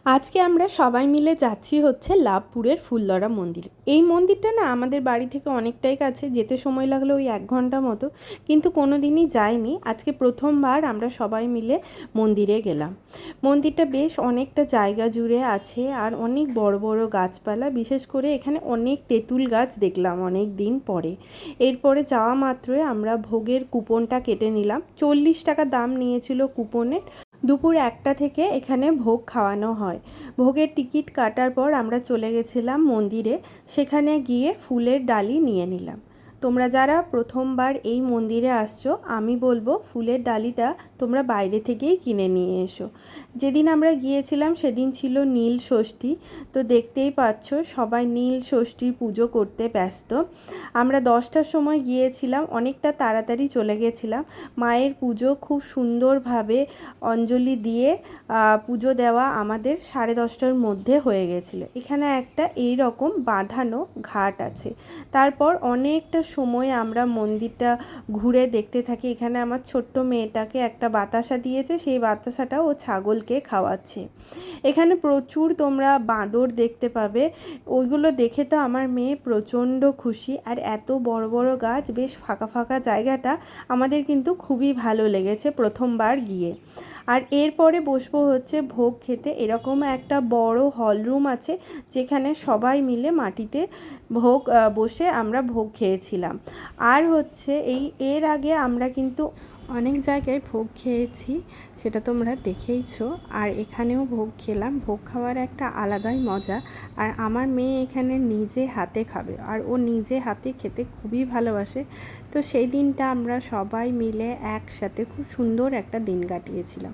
আজকে আমরা সবাই মিলে যাচ্ছি হচ্ছে লাভপুরের ফুললরা মন্দির। এই মন্দিরটা না আমাদের বাড়ি থেকে অনেকটাই কাছে, যেতে সময় লাগলো ওই 1 ঘন্টা মতো, কিন্তু কোনো দিনই যাইনি। আজকে প্রথমবার আমরা সবাই মিলে মন্দিরে গেলাম। মন্দিরটা বেশ অনেকটা জায়গা জুড়ে আছে আর অনেক বড় বড় গাছপালা, বিশেষ করে এখানে অনেক তেঁতুল গাছ দেখলাম অনেক দিন পরে। এরপরে যাওয়া মাত্রই আমরা ভোগের কুপনটা কেটে নিলাম। 40 টাকা দাম নিয়েছিল কুপনের। দুপুর 1টা থেকে এখানে ভোগ খাওয়ানো হয়। ভোগের টিকিট কাটার পর আমরা চলে গেছিলাম মন্দিরে, সেখানে গিয়ে ফুলের ডালি নিয়ে নিলাম। তোমরা যারা প্রথমবার এই মন্দিরে আসছো, আমি বলবো ফুলের ডালিটা তোমরা বাইরে থেকেই কিনে নিয়ে এসো। যেদিন আমরা গিয়েছিলাম সেদিন ছিল নীল ষষ্ঠী, তো দেখতেই পাচ্ছ সবাই নীল ষষ্ঠীর পুজো করতে ব্যস্ত। আমরা 10টার সময় গিয়েছিলাম, অনেকটা তাড়াতাড়ি চলে গেছিলাম। মায়ের পুজো খুব সুন্দরভাবে অঞ্জলি দিয়ে পুজো দেওয়া আমাদের 10:30টার মধ্যে হয়ে গেছিলো। এখানে একটা এই রকম বাঁধানো ঘাট আছে। তারপর অনেকটা সময় আমরা মন্দিরটা ঘুরে দেখতে থাকি। এখানে আমার ছোট্ট মেয়েটাকে একটা বাতাসা দিয়েছে, সেই বাতাসাটা ও ছাগলকে খাওয়াচ্ছে। এখানে প্রচুর তোমরা বাঁদর দেখতে পাবে, ওইগুলো দেখে তো আমার মেয়ে প্রচণ্ড খুশি। আর এত বড় বড় গাছ, বেশ ফাঁকা ফাঁকা জায়গাটা আমাদের কিন্তু খুবই ভালো লেগেছে প্রথমবার গিয়ে। আর এরপরে বসবো হচ্ছে ভোগ খেতে। এরকম একটা বড় হল রুম আছে, যেখানে সবাই মিলে মাটিতে ভোগ বসে আমরা ভোগ খেয়েছিলাম। আর হচ্ছে এর আগে আমরা কিন্তু অনেক জায়গায় ভোগ খেয়েছি, সেটা তোমরা দেখেইছো। আর এখানেও ভোগ খেলাম। ভোগ খাওয়ার একটা আলাদাই মজা। আর আমার মেয়ে এখানে নিজে হাতে খাবে, আর ও নিজে হাতে খেতে খুবই ভালোবাসে। তো সেই দিনটা আমরা সবাই মিলে একসাথে খুব সুন্দর একটা দিন কাটিয়েছিলাম।